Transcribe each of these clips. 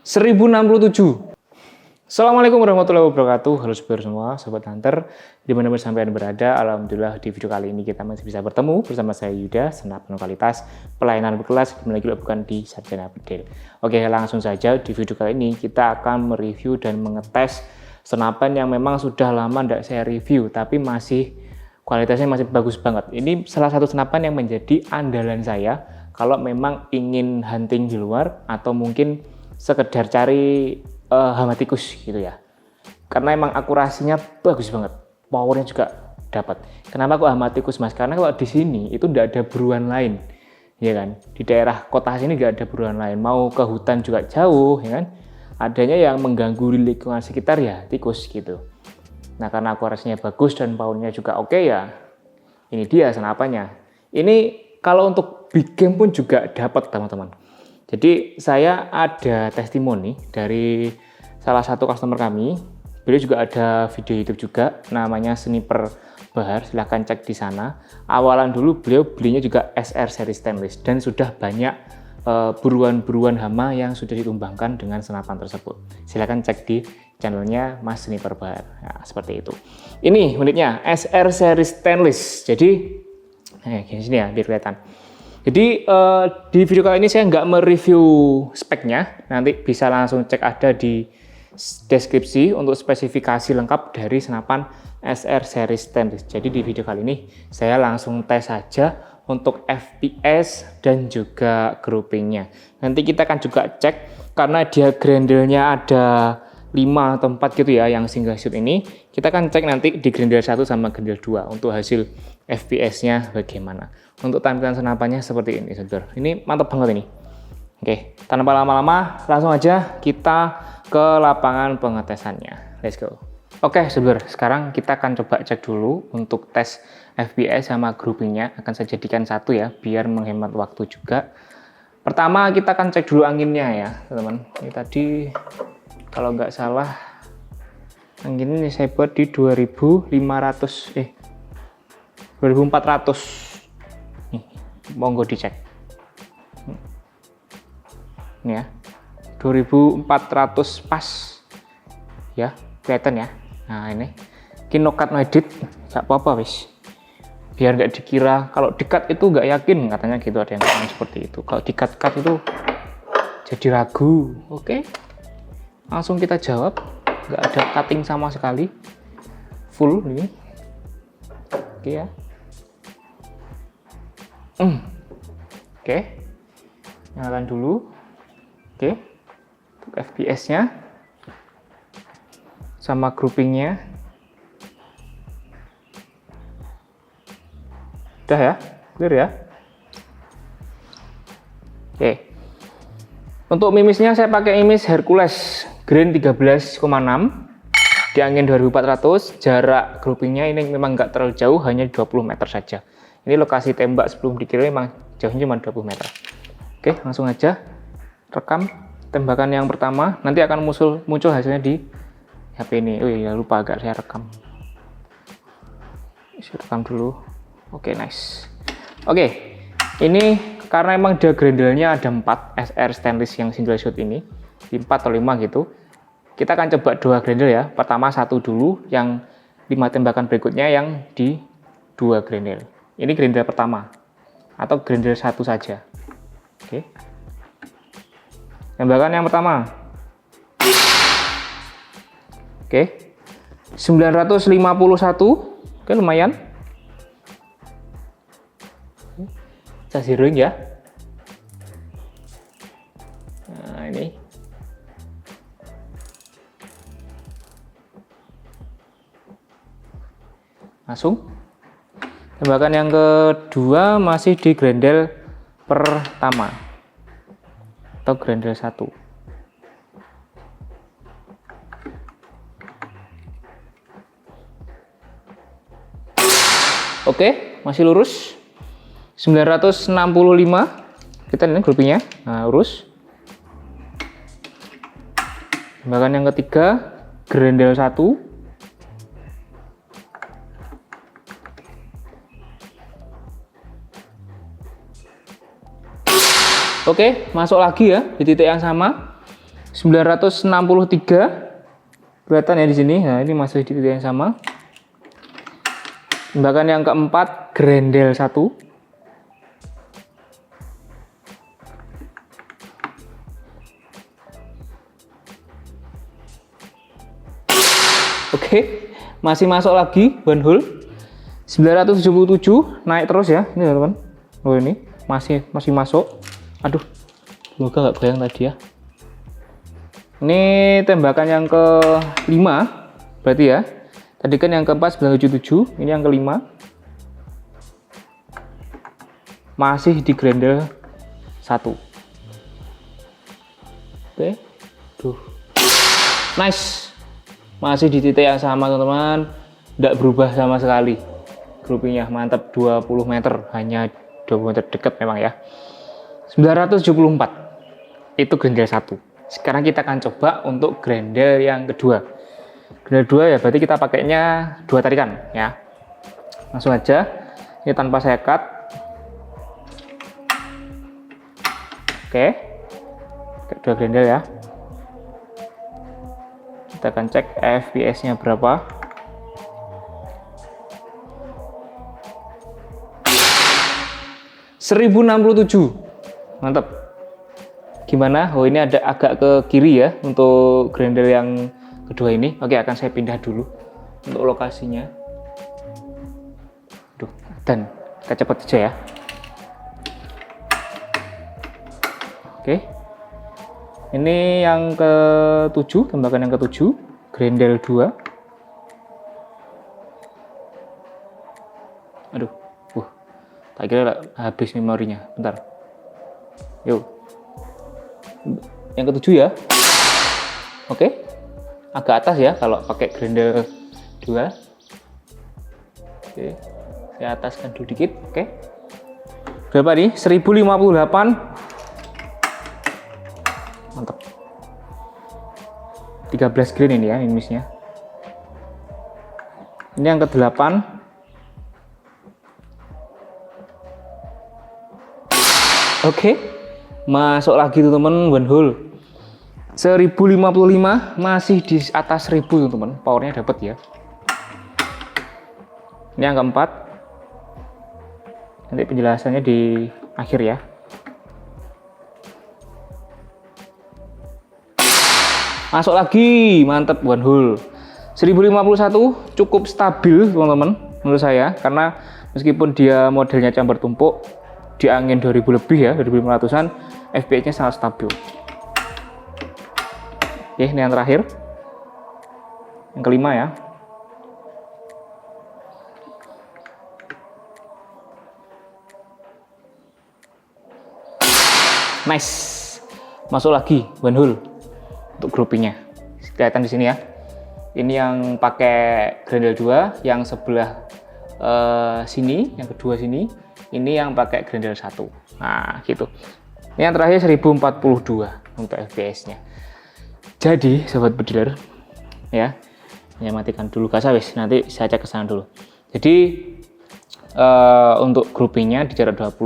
1067. Assalamualaikum warahmatullahi wabarakatuh. Halo super semua, sobat hunter dimanapun sampai berada. Alhamdulillah di video kali ini kita masih bisa bertemu bersama saya Yuda, senap penuh kualitas, pelayanan berkelas, lagi bukan di Sarjana Bedil. Oke, langsung saja di video kali ini kita akan mereview dan mengetes senapan yang memang sudah lama tidak saya review, tapi masih kualitasnya masih bagus banget. Ini salah satu senapan yang menjadi andalan saya kalau memang ingin hunting di luar atau mungkin sekedar cari hama tikus gitu ya, karena emang akurasinya bagus banget, powernya juga dapat. Kenapa kok hama tikus mas? Karena kalau di sini itu tidak ada buruan lain, ya kan? Di daerah kota sini nggak ada buruan lain, mau ke hutan juga jauh, ya kan? Adanya yang mengganggu di lingkungan sekitar ya tikus gitu. Nah karena akurasinya bagus dan powernya juga oke ya, ini dia senapannya. Ini kalau untuk big game pun juga dapat teman-teman. Jadi saya ada testimoni dari salah satu customer kami. Beliau juga ada video YouTube juga, namanya Sniper Bahar. Silahkan cek di sana. Awalan dulu beliau belinya juga SR seri stainless dan sudah banyak buruan-buruan hama yang sudah ditumbangkan dengan senapan tersebut. Silahkan cek di channelnya Mas Sniper Bahar. Nah, seperti itu. Ini unitnya SR seri stainless. Jadi, gini sini ya biar kelihatan. Jadi di video kali ini saya nggak mereview speknya, nanti bisa langsung cek ada di deskripsi untuk spesifikasi lengkap dari senapan SR seri stainless. Jadi di video kali ini saya langsung tes saja untuk FPS dan juga groupingnya. Nanti kita akan juga cek karena dia grendelnya ada 5 atau 4 gitu ya yang single shot ini. Kita akan cek nanti di grendel 1 sama grendel 2 untuk hasil FPS-nya bagaimana. Untuk tampilan senapannya seperti ini, saudara. Ini mantap banget ini. Oke, tanpa lama-lama langsung aja kita ke lapangan pengetesannya. Let's go. Oke, saudara. Sekarang kita akan coba cek dulu untuk tes FPS sama groupingnya. Akan saya jadikan satu ya, biar menghemat waktu juga. Pertama kita akan cek dulu anginnya ya, teman-teman. Ini tadi kalau nggak salah anginnya saya buat di 2400 nih, monggo dicek ini ya, 2400 pas ya, kelihatan ya. Nah ini kinokat edit nggak apa-apa wis, biar nggak dikira kalau dikat itu nggak yakin, katanya gitu, ada yang ngomong seperti itu. Kalau dikat-kat itu jadi ragu. Oke, langsung kita jawab, nggak ada cutting sama sekali, full ini. Oke ya. Oke, nyalakan dulu. Oke, untuk FPS-nya sama groupingnya udah ya, clear ya. Oke, untuk mimisnya saya pakai mimis Hercules Green 13,6 di angin 2400. Jarak groupingnya ini memang nggak terlalu jauh, hanya 20 meter saja. Ini lokasi tembak sebelum dikirim memang jauhnya cuma 20 meter. Oke, langsung aja rekam tembakan yang pertama. Nanti akan muncul hasilnya di HP ini. Oh iya, lupa agak saya rekam. Saya rekam dulu. Oke, nice. Oke, ini karena emang dia grendelnya ada 4 SR stainless yang single shot ini, di 4 atau 5 gitu. Kita akan coba 2 grendel ya. Pertama 1 dulu, yang 5 tembakan berikutnya yang di 2 grendel. Ini grendel pertama atau grendel 1 saja. Oke. Tembakan yang pertama. Oke. 951. Oke, lumayan. Saya zeroin ya. Nah, ini. Langsung. Tembakan yang kedua masih di grendel pertama atau grendel 1. Oke, masih lurus. 965. Kita lihat groupingnya. Nah, lurus. Tembakan yang ketiga grendel 1. Oke, masuk lagi ya di titik yang sama. 963 kelihatan ya di sini. Nah, ini masih di titik yang sama. Tembakan yang keempat, grendel 1. Oke, masih masuk lagi one hole. 977 naik terus ya, ini teman-teman. Oh, ini masih masuk. Aduh, semoga nggak goyang tadi ya. Ini tembakan yang ke-5 berarti ya. Tadi kan yang ke-4 977, ini yang ke-5. Masih di grendel 1. Oke. Tuh. Nice. Masih di titik yang sama, teman-teman. Tidak berubah sama sekali. Groupingnya mantap, 20 meter, hanya 20 meter dekat memang ya. 974. Itu grendel 1. Sekarang kita akan coba untuk grendel yang kedua. Grendel 2 ya berarti kita pakainya 2 tarikan ya. Langsung aja. Ini tanpa saya cut. Oke. 2 grendel ya. Kita akan cek FPS-nya berapa. ...1067. Mantap. Gimana? Oh, ini ada agak ke kiri ya untuk grendel yang kedua ini. Oke, akan saya pindah dulu untuk lokasinya. Duh, dan kita cepat aja ya. Oke. Ini yang ke-7, tembakan yang ke-7, grendel 2. Aduh, tak kira habis memorinya. Bentar. Yuk. Yang ke-7 ya. Oke. Agak atas ya kalau pakai grendel 2. Oke. Saya ataskan dulu dikit. Oke. Berapa nih? 1058. Mantap. 13 green ini ya minusnya. Ini yang ke-8. Oke. Masuk lagi tuh teman, one hole. 1055, masih di atas 1000 teman-teman. Powernya dapat ya. Ini yang keempat. Nanti penjelasannya di akhir ya. Masuk lagi, mantap, one hole. 1051 cukup stabil teman-teman menurut saya, karena meskipun dia modelnya chamber tumpuk di angin 2000 lebih ya, 2500-an, FPS-nya sangat stabil. Oke, ini yang terakhir. Yang kelima ya. Nice. Masuk lagi one hole untuk groupingnya. Kelihatan di sini ya. Ini yang pakai grendel 2, yang sebelah sini, yang kedua sini. Ini yang pakai grendel 1. Nah, gitu. Ini yang terakhir 1042 untuk FPS-nya. Jadi, sobat bediler, ya, saya matikan dulu kasawis. Nanti saya cek ke sana dulu. Jadi, untuk groupingnya di jarak 20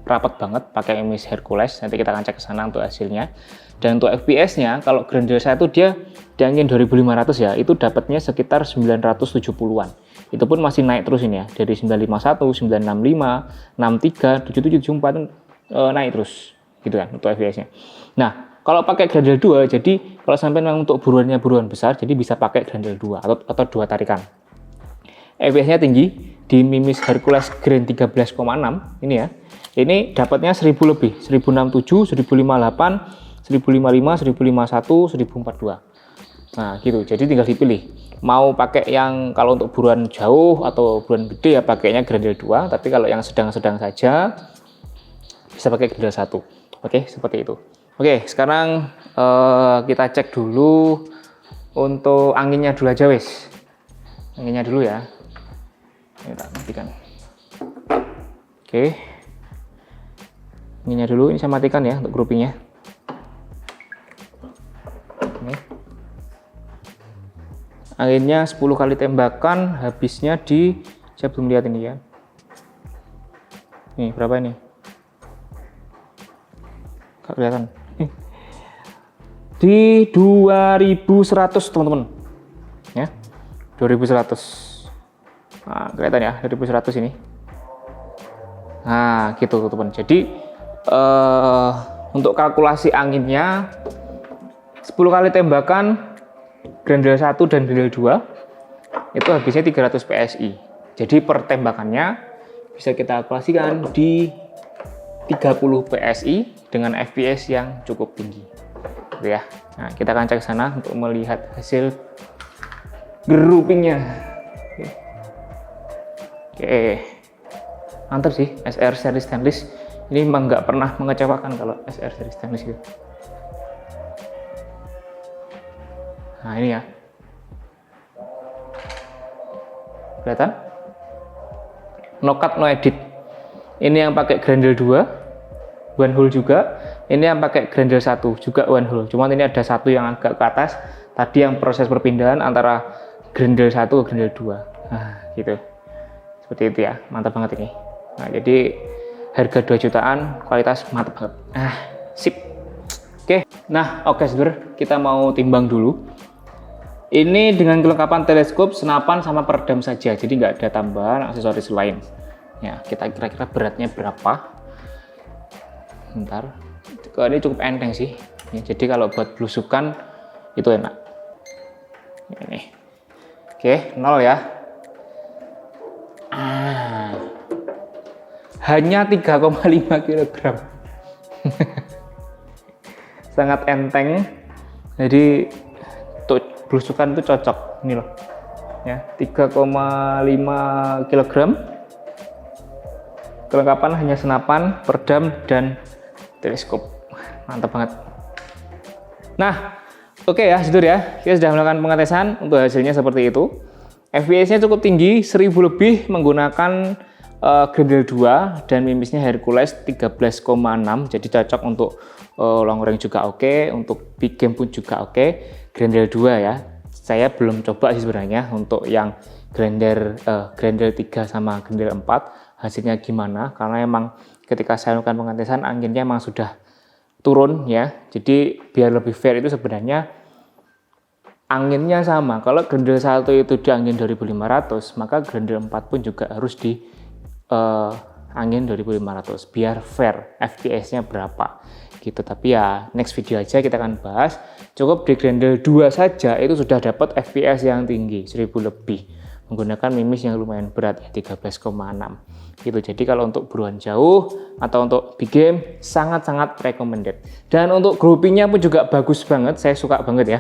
rapat banget, pakai emis Hercules. Nanti kita akan cek ke sana untuk hasilnya. Dan untuk FPS-nya, kalau grendel 1 dia di angin 2500 ya, itu dapatnya sekitar 970-an. Itu pun masih naik terus ini ya, dari 951, 965, 63, 77, 74 naik terus gitu kan untuk FPS-nya. Nah, kalau pakai grendel 2, jadi kalau sampai memang untuk buruannya buruan besar, jadi bisa pakai grendel 2 atau 2 tarikan. FPS-nya tinggi di Mimis Hercules Grand 13,6 ini ya. Ini dapatnya 1000 lebih, 1067, 1058, 1055, 1051, 1042. Nah, gitu. Jadi tinggal dipilih. Mau pakai yang kalau untuk buruan jauh atau buruan gede ya pakainya grendel 2, tapi kalau yang sedang-sedang saja bisa pakai grendel 1. Oke, seperti itu. Oke, sekarang kita cek dulu untuk anginnya dulu aja wes. Anginnya dulu ya. Ini tak matikan. Oke. Anginnya dulu, ini saya matikan ya untuk groupingnya. Ini. Anginnya 10 kali tembakan, habisnya di, saya belum lihat ini ya. Nih, berapa ini? Gak kelihatan. di 2100 teman-teman ya, 2100. Nah, kelihatan ya 2100 ini. Nah gitu teman-teman. Jadi untuk kalkulasi anginnya 10 kali tembakan grendel 1 dan grendel 2 itu habisnya 300 PSI. Jadi per tembakannya bisa kita kalkulasikan di 30 PSI dengan FPS yang cukup tinggi gitu ya. Nah kita akan cek sana untuk melihat hasil groupingnya. Oke, mantap sih SR seri stainless ini, memang nggak pernah mengecewakan kalau SR seri stainless gitu. Nah ini ya, kelihatan no cut no edit. Ini yang pakai grendel 2 one hole juga, ini yang pakai grendel 1 juga one hole, cuman ini ada satu yang agak ke atas tadi yang proses perpindahan antara grendel 1 ke grendel 2. Nah gitu, seperti itu ya, mantap banget ini. Nah jadi harga 2 jutaan, kualitas mantap banget. Sip. Oke, nah oke saudara, kita mau timbang dulu. Ini dengan kelengkapan teleskop, senapan, sama peredam saja, jadi nggak ada tambahan aksesoris lain. Ya, kita kira-kira beratnya berapa? Bentar, ini cukup enteng sih. Ya, jadi kalau buat belusukan itu enak. Ini, oke, 0 ya. Hanya 3,5 kg. Sangat enteng. Jadi belusukan itu cocok ini loh ya, 3,5 kg. Kelengkapan hanya senapan, peredam, dan teleskop. Mantap banget. Nah oke ya saudara ya, kita sudah melakukan pengetesan. Untuk hasilnya seperti itu. FPS nya cukup tinggi, 1000 lebih menggunakan grendel 2 dan mimisnya Hercules 13,6, jadi cocok untuk long range juga oke, untuk big game pun juga oke. Grendel 2 ya, saya belum coba sih sebenarnya untuk yang grendel 3 sama grendel 4 hasilnya gimana, karena emang ketika saya lakukan pengetesan anginnya emang sudah turun ya, jadi biar lebih fair itu sebenarnya anginnya sama. Kalau grendel 1 itu di angin 2500, maka grendel 4 pun juga harus di angin 2500 biar fair FPS-nya berapa gitu. Tapi ya next video aja kita akan bahas. Cukup di grendel 2 saja itu sudah dapat FPS yang tinggi 1000 lebih menggunakan mimis yang lumayan berat ya, 13,6 gitu. Jadi kalau untuk buruan jauh atau untuk big game sangat-sangat recommended. Dan untuk groupingnya pun juga bagus banget, saya suka banget ya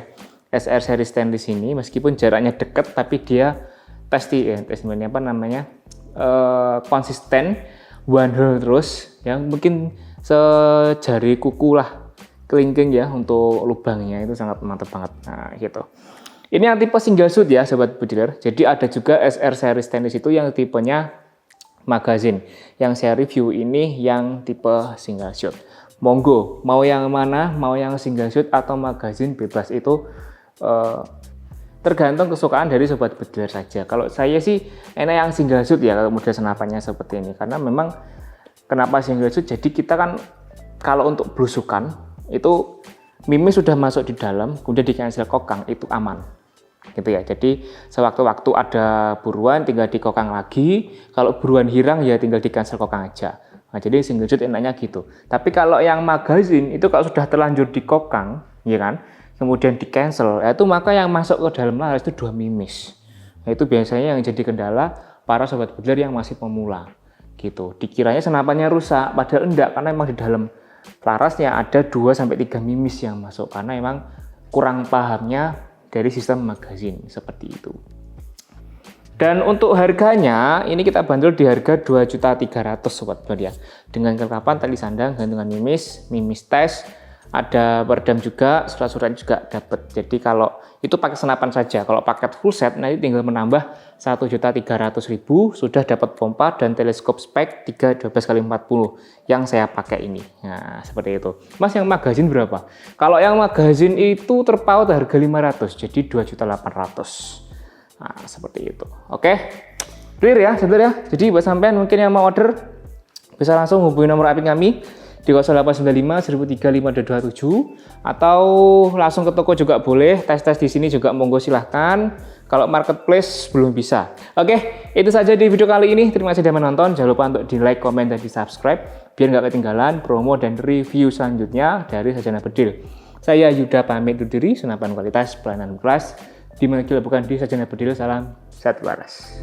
SR seri stainless ini, meskipun jaraknya dekat tapi dia testimoni apa namanya konsisten one hole terus ya, mungkin sejari kuku lah kelingking ya untuk lubangnya, itu sangat mantap banget. Nah gitu, ini yang tipe single shoot ya sobat budiler. Jadi ada juga SR seri stainless itu yang tipenya magazine, yang saya review ini yang tipe single shoot. Monggo mau yang mana, mau yang single shoot atau magazine, bebas, itu tergantung kesukaan dari sobat budiler saja. Kalau saya sih enak yang single shoot ya, kalau model senapannya seperti ini, karena memang kenapa single shoot, jadi kita kan kalau untuk belusukan itu mimis sudah masuk di dalam kemudian di cancel kokang itu aman gitu ya. Jadi sewaktu-waktu ada buruan tinggal di kokang lagi, kalau buruan hirang ya tinggal di cancel kokang aja. Nah jadi single shoot enaknya gitu. Tapi kalau yang magazine itu kalau sudah terlanjur di kokang ya kan, kemudian di cancel, itu maka yang masuk ke dalam laras itu 2 mimis. Nah, itu biasanya yang jadi kendala para sobat budiler yang masih pemula gitu. Dikiranya senapannya rusak, padahal enggak, karena memang di dalam larasnya ada 2-3 mimis yang masuk, karena memang kurang pahamnya dari sistem magazine seperti itu. Dan untuk harganya ini kita bandrol di harga 2.300.000 sobat budiler ya, dengan kelengkapan tali sandang, gantungan mimis, mimis tes, ada peredam juga, surat-surat juga dapat. Jadi kalau itu pakai senapan saja, kalau paket full set nanti tinggal menambah 1.300.000, sudah dapat pompa dan teleskop spek 3-12x40 yang saya pakai ini. Nah seperti itu. Mas yang magazine berapa? Kalau yang magazine itu terpaut harga 500, jadi 2.800.000. Nah seperti itu. Oke, clear ya saudara ya. Jadi buat sampean mungkin yang mau order bisa langsung hubungi nomor IP kami di 0895 135 atau langsung ke toko juga boleh. Tes di sini juga monggo silahkan. Kalau marketplace belum bisa. Oke, itu saja di video kali ini. Terima kasih sudah menonton. Jangan lupa untuk di like, komen, dan di subscribe biar nggak ketinggalan promo dan review selanjutnya dari Sajana Bedil. Saya Yuda pamit undur diri. Senapan kualitas pelayanan kelas. Di mana bukan di Sajana Bedil. Salam satu waras.